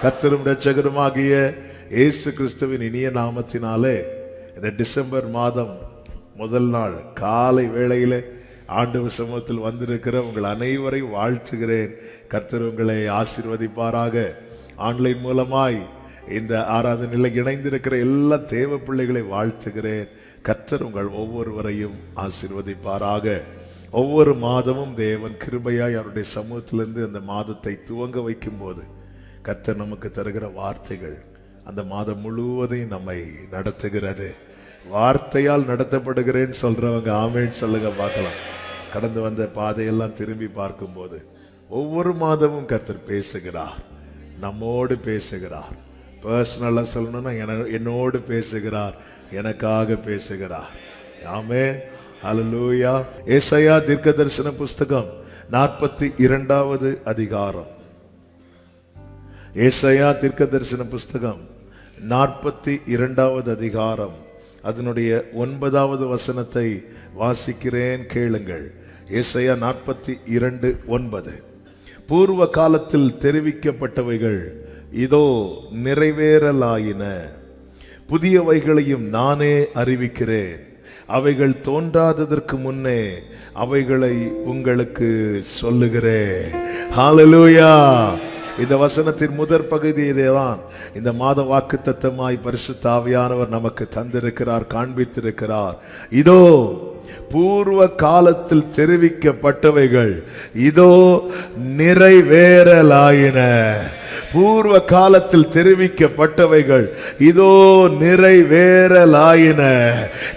கர்த்தரும் இரட்சகருமாகிய இயேசு கிறிஸ்துவின் இனிய நாமத்தினாலே இந்த டிசம்பர் மாதம் முதல் நாள் காலை வேளையிலே ஆண்டவர் சமூகத்தில் வந்திருக்கிற உங்கள் அனைவரை வாழ்த்துகிறேன். கர்த்தர் உங்களை ஆசீர்வதிப்பாராக. ஆன்லைன் மூலமாய் இந்த ஆராதனையில் இணைந்திருக்கிற எல்லா தேவ பிள்ளைகளை வாழ்த்துகிறேன். கர்த்தர் உங்கள் ஒவ்வொருவரையும் ஆசீர்வதிப்பாராக. ஒவ்வொரு மாதமும் தேவன் கிருபையாய் அவருடைய சமூகத்திலிருந்து அந்த மாதத்தை துவங்க வைக்கும் போது கர்த்தர் நமக்கு தருகிற வார்த்தைகள் அந்த மாதம் முழுவதையும் நம்மை நடத்துகிறது. வார்த்தையால் நடத்தப்படுகிறேன்னு சொல்றவங்க ஆமேன்னு சொல்லுங்க பார்க்கலாம். கடந்து வந்த பாதையெல்லாம் திரும்பி பார்க்கும்போது ஒவ்வொரு மாதமும் கர்த்தர் பேசுகிறார், நம்மோடு பேசுகிறார். பர்சனலா சொல்லணும்னா என்னோடு பேசுகிறார், எனக்காக பேசுகிறார். ஆமென், ஹல்லேலூயா. ஏசாயா தீர்க்கதரிசன புஸ்தகம் 42வது அதிகாரம். ஏசாயா தீர்க்கதரிசன புஸ்தகம் 42வது அதிகாரம் அதனுடைய 9வது வசனத்தை வாசிக்கிறேன், கேளுங்கள். ஏசாயா 42:9. பூர்வ காலத்தில் தெரிவிக்கப்பட்டவைகள் இதோ நிறைவேறலாயின, புதியவைகளையும் நானே அறிவிக்கிறேன். அவைகள் தோன்றாததற்கு முன்னே அவைகளை உங்களுக்கு சொல்லுகிறேன். ஹல்லேலூயா. இந்த வசனத்தின் முதற் பகுதி இதேதான். இந்த மாத வாக்குத்தத்தமாய் பரிசுத்த ஆவியானவர் நமக்கு தந்திருக்கிறார், காண்பித்திருக்கிறார். இதோ பூர்வ காலத்தில் தெரிவிக்கப்பட்டவைகள் இதோ நிறைவேறலாயின. பூர்வ காலத்தில் தெரிவிக்கப்பட்டவைகள் இதோ நிறைவேறலாயின.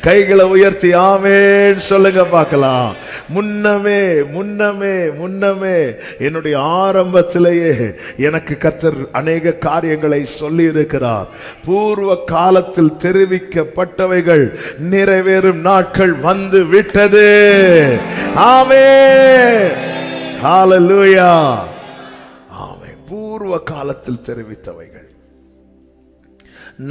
கைகளை உயர்த்தி ஆமென் சொல்லுங்க பார்க்கலாம். முன்னமே முன்னமே முன்னமே என்னுடைய ஆரம்பத்திலேயே எனக்கு கர்த்தர் அநேக காரியங்களை சொல்லி இருக்கிறார். பூர்வ காலத்தில் தெரிவிக்கப்பட்டவைகள் நிறைவேறும் நாட்கள் வந்து விட்டது. ஆமென், ஹல்லேலூயா. பூர்வ காலத்தில் தெரிவித்தவைகள்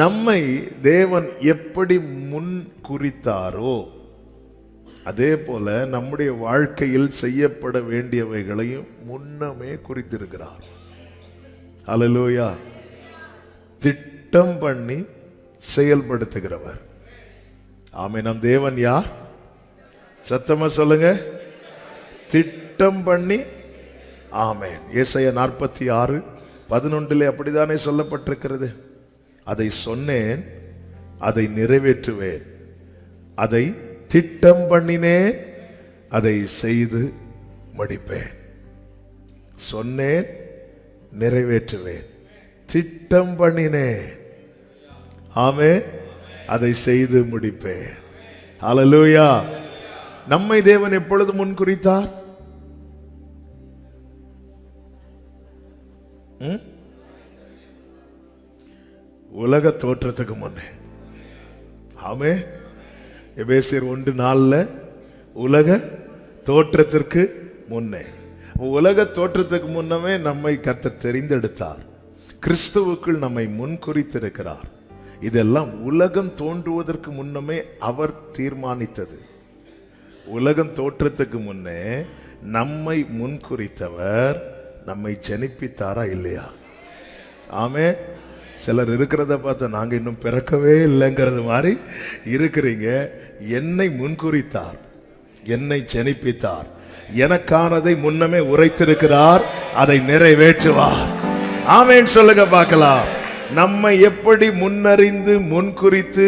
நம்மை தேவன் எப்படி முன் குறித்தாரோ அதே போல நம்முடைய வாழ்க்கையில் செய்யப்பட வேண்டியவைகளையும் முன்னமே குறித்திருக்கிறார். ஹல்லேலூயா. திட்டம் பண்ணி செயல்படுத்துகிறவர். ஆமென். நம் தேவன் யார்? சத்தமா சொல்லுங்க. திட்டம் பண்ணி. ஆமென். ஏசாயா 46:11 அப்படித்தானே சொல்லப்பட்டிருக்கிறது. அதை சொன்னேன், அதை நிறைவேற்றுவேன். அதை திட்டம் பண்ணினேன், அதை செய்து முடிப்பேன். சொன்னேன், நிறைவேற்றுவேன். திட்டம் பண்ணினேன், ஆமென், அதை செய்து முடிப்பேன். ஹல்லேலூயா. நம்மை தேவன் எப்பொழுது முன்குறித்தார்? உலக தோற்றத்துக்கு முன்னே. ஆமென். எபேசியர் 1:4 உலக தோற்றத்திற்கு முன்னே. உலக தோற்றத்துக்கு முன்னமே நம்மை கர்த்தர் தெரிந்தெடுத்தார். கிறிஸ்துவுக்குள் நம்மை முன்குறித்திருக்கிறார். இதெல்லாம் உலகம் தோன்றுவதற்கு முன்னமே அவர் தீர்மானித்தது. உலகம் தோற்றத்துக்கு முன்னே நம்மை முன்குறித்தவர் நம்மை ஜனிப்பித்தாரா இல்லையா? ஆமென். சிலர் இருக்கிறத பார்த்தா நாங்க இன்னும் பிறக்கவே இல்லைங்கிறது மாதிரி இருக்கிறீங்க. என்னை முன்குறித்தார், என்னை ஜனிப்பித்தார், எனக்கானதை முன்னமே உரைத்திருக்கிறார், அதை நிறைவேற்றுவார். ஆமென் சொல்லுங்க பார்க்கலாம். நம்மை எப்படி முன்னறிந்து முன்குறித்து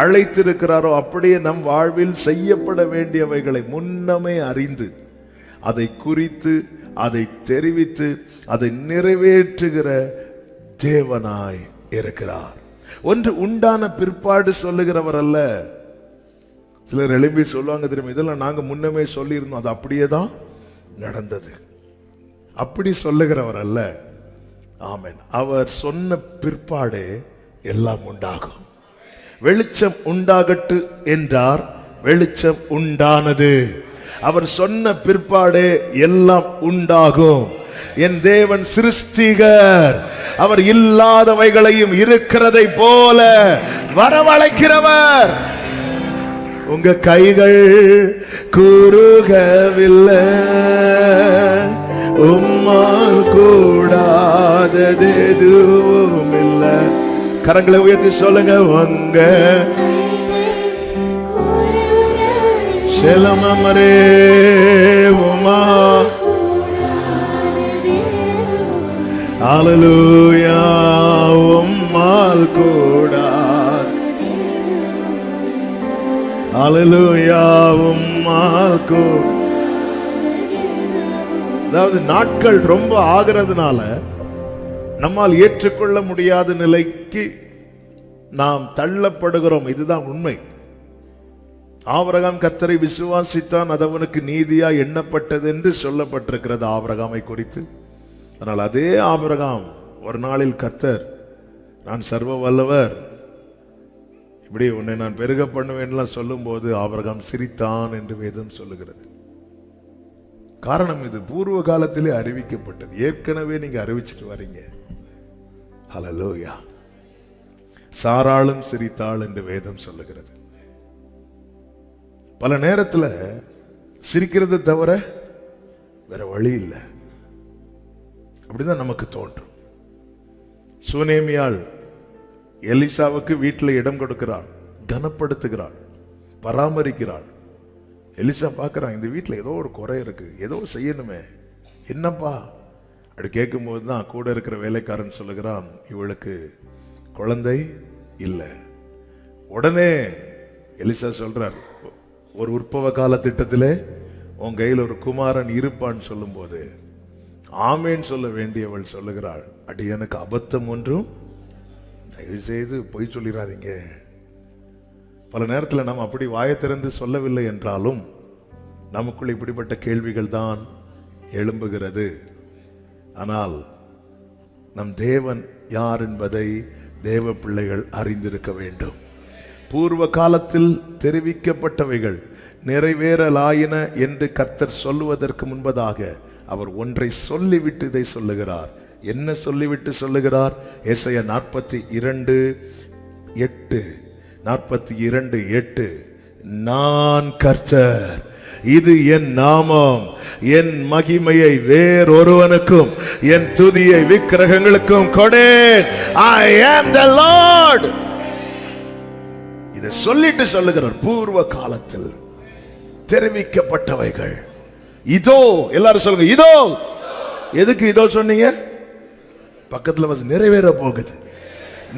அழைத்திருக்கிறாரோ அப்படியே நம் வாழ்வில் செய்யப்பட வேண்டியவைகளை முன்னமே அறிந்து அதை குறித்து அதை தெரிவித்து அதை நிறைவேற்றுகிற தேவனாய் இருக்கிறார். ஒன்று உண்டான பிற்பாடு சொல்லுகிறவர் அல்ல. சிலர் எழுப்பி சொல்லுவாங்க தெரியுமா, இதெல்லாம் நாங்க முன்னமே சொல்லியிருந்தோம், அது அப்படியே தான் நடந்தது. அப்படி சொல்லுகிறவர் அல்ல. ஆமென். அவர் சொன்ன பிற்பாடே எல்லாம் உண்டாகும். வெளிச்சம் உண்டாகட்டு என்றார், வெளிச்சம் உண்டானது. அவர் சொன்ன பிற்பாடே எல்லாம் உண்டாகும். என் தேவன் சிருஷ்டிகர். அவர் இல்லாதவைகளையும் இருக்கிறதை போல வரவழைக்கிறவர். உங்க கைகள் குறுகவில்லை, உம்மால் உம்மால் கூடாதது எதுவும் இல்லை. கரங்களை உயர்த்தி சொல்லுங்க. உங்க செலமரே உமா. ஹல்லேலூயா. உம்மால் கூடாது. ஹல்லேலூயா. உம்மால் கூடாது. அதாவது நாட்கள் ரொம்ப ஆகிறதுனால நம்மால் ஏற்றுக்கொள்ள முடியாத நிலைக்கு நாம் தள்ளப்படுகிறோம். இதுதான் உண்மை. ஆபிரகாம் கர்த்தரை விசுவாசித்தான், அது அவனுக்கு நீதியா எண்ணப்பட்டது என்று சொல்லப்பட்டிருக்கிறது ஆபிரகாமை குறித்து. ஆனால் அதே ஆபிரகாம் ஒரு நாளில் கர்த்தர், நான் சர்வ வல்லவர், இப்படி உன்னை நான் பெருக பண்ணுவேன்லாம் சொல்லும் போது ஆபிரகாம் சிரித்தான் என்று வேதம் சொல்லுகிறது. காரணம் இது பூர்வ காலத்திலே அறிவிக்கப்பட்டது. ஏற்கனவே நீங்க அறிவிச்சிட்டு வரீங்க. ஹல்லேலூயா. சாராளும் சிரித்தாள் என்று வேதம் சொல்லுகிறது. பல நேரத்தில் சிரிக்கிறது தவிர வேற வழி இல்லை. அப்படிதான் நமக்கு தோன்றும். சூனேமியாள் எலிசாவுக்கு வீட்டில் இடம் கொடுக்கிறாள், கனப்படுத்துகிறாள், பராமரிக்கிறாள். எலிசா பார்க்கிறான், இந்த வீட்டில் ஏதோ ஒரு குறை இருக்கு, ஏதோ செய்யணுமே, என்னப்பா அப்படி கேட்கும்போது தான் கூட இருக்கிற வேலைக்காரன் சொல்லுகிறான், இவளுக்கு குழந்தை இல்லை. உடனே எலிசா சொல்றார், ஒரு உற்பவ கால திட்டத்திலே உன் கையில் ஒரு குமாரன் இருப்பான்னு சொல்லும் போது ஆமேன் சொல்ல வேண்டியவள் சொல்லுகிறாள், அடி எனக்கு அபத்தம் ஒன்றும் தயவு செய்து பொய் சொல்லிடாதீங்க. பல நேரத்தில் நாம் அப்படி வாயை திறந்து சொல்லவில்லை என்றாலும் நமக்குள் இப்படிப்பட்ட கேள்விகள் தான் எழும்புகிறது. ஆனால் நம் தேவன் யார் என்பதை தேவ பிள்ளைகள் அறிந்திருக்க வேண்டும். பூர்வ காலத்தில் தெரிவிக்கப்பட்டவைகள் நிறைவேறலாயின என்று கர்த்தர் சொல்லுவதற்கு முன்பதாக அவர் ஒன்றை சொல்லிவிட்டு இதை சொல்லுகிறார். என்ன சொல்லிவிட்டு சொல்லுகிறார்? ஏசாயா 42:8, 42:8, நான் கர்த்தர், இது என் நாமம், என் மகிமையை வேறொருவனுக்கும் என் துதியை விக்கிரகங்களுக்கும் கொடேன். I am the Lord. இதை சொல்லிட்டு சொல்லுகிறார். பூர்வ காலத்தில் தெரிவிக்கப்பட்டவைகள் இதோ. எல்லாரும் சொல்லுங்க, இதோ. எதுக்கு இதோ சொன்னீங்க? பக்கத்துல வந்து நிறைவேற போகுது,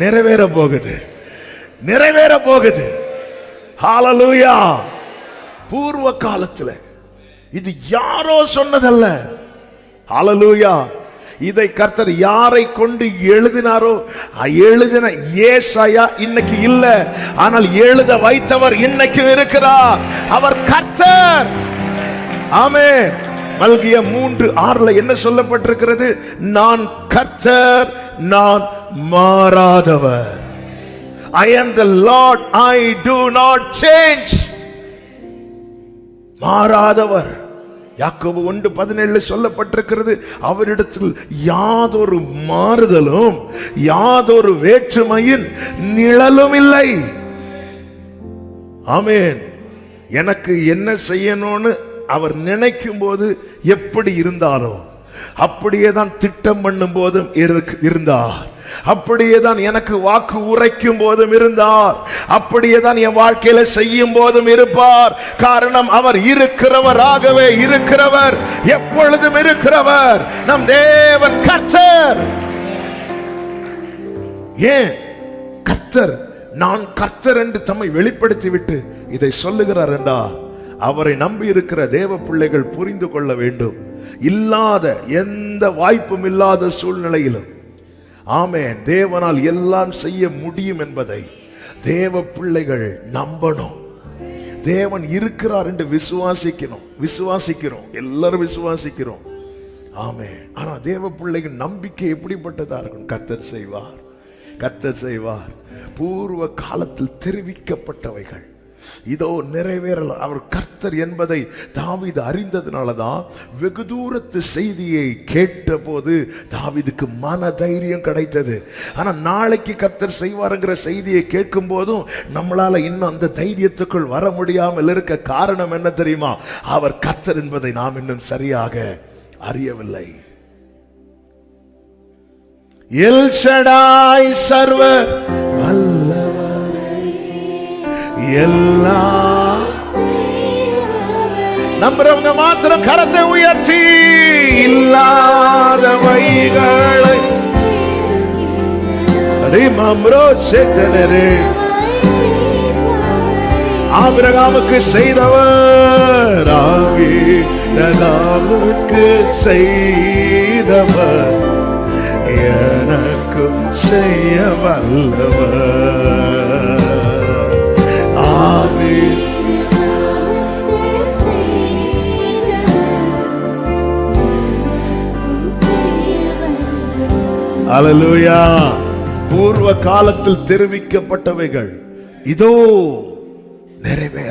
நிறைவேற போகுது, நிறைவேற போகுது. ஹல்லேலூயா. பூர்வ காலத்தில் இது யாரோ சொன்னதல்ல. ஹல்லேலூயா. இதை கர்த்தர் யாரை கொண்டு எழுதினாரோ, எழுதின ஏசாயா இன்னைக்கு இல்ல, ஆனால் எழுத வைத்தவர் இன்னைக்கு இருக்கிறார். அவர் கர்த்தர். ஆமென். மல்கியா 3:6 என்ன சொல்லப்பட்டிருக்கிறது? நான் கர்த்தர், நான் மாறாதவர். I am the Lord, I do not change. மாறாதவர். யாக்கோபு 1:17 சொல்லப்பட்டிருக்கிறது, அவரிடத்தில் யாதொரு மாறுதலும் யாதொரு வேற்றுமையின் நிழலும் இல்லை. ஆமென். எனக்கு என்ன செய்யணும்னு அவர் நினைக்கும் போது எப்படி இருந்தாரோ அப்படியே தான் திட்டம் பண்ணும் போதும் இருந்தார். அப்படியே தான் எனக்கு வாக்கு உரைக்கும் போதும் இருந்தார். அப்படியே தான் என் வாழ்க்கையில செய்யும் போதும் இருப்பார். காரணம், அவர் இருக்கிறவராகவே இருக்கிறவர், எப்பொழுதும் இருக்கிறவர். நம் தேவன் கர்த்தர். ஏன் கர்த்தர்? நான் கர்த்தர் என்று தம்மை வெளிப்படுத்திவிட்டு இதை சொல்லுகிறார் என்றால் அவரை நம்பி இருக்கிற தேவ பிள்ளைகள் புரிந்து கொள்ள வேண்டும். இல்லாத எந்த வாய்ப்பும் இல்லாத சூழ்நிலையிலும் ஆமென், தேவனால் எல்லாம் செய்ய முடியும் என்பதை தேவ பிள்ளைகள் நம்பணும். தேவன் இருக்கிறார் என்று விசுவாசிக்கிறோம், எல்லாரும் விசுவாசிக்கிறோம். ஆமென். ஆனா தேவ பிள்ளைகள் நம்பிக்கை எப்படிப்பட்டதா இருக்கும்? கர்த்தர் செய்வார், கர்த்தர் செய்வார். பூர்வ காலத்தில் தெரிவிக்கப்பட்டவைகள் இதோ நிறைவேறல. அவர் கர்த்தர் என்பதை தாவீது அறிந்ததுனாலதான் வெகு தூரத்து செய்தியை கேட்ட போது தாவீதுக்கு மன தைரியம் கிடைத்தது. ஆனா நாளைக்கு கர்த்தர் செய்வாருங்கிற செய்தியை கேட்கும் போதும் நம்மளால இன்னும் அந்த தைரியத்துக்குள் வர முடியாமல் இருக்க காரணம் என்ன தெரியுமா? அவர் கர்த்தர் என்பதை நாம் இன்னும் சரியாக அறியவில்லை. எல்ஷடாய் சர்வ வல்லவரே, எல்லாம் நம்புறவங்க மாத்திரம் கரத்தை உயர்த்தி இல்லாதவைகளை ஆபிரகாமுக்கு செய்தவர், ஆபிரகாமுக்கு செய்தவர் எனக்கு செய்ய வல்லவர். அல்லேலூயா. பூர்வ காலத்தில் தெரிவிக்கப்பட்டவைகள் இதோ நிறைவேற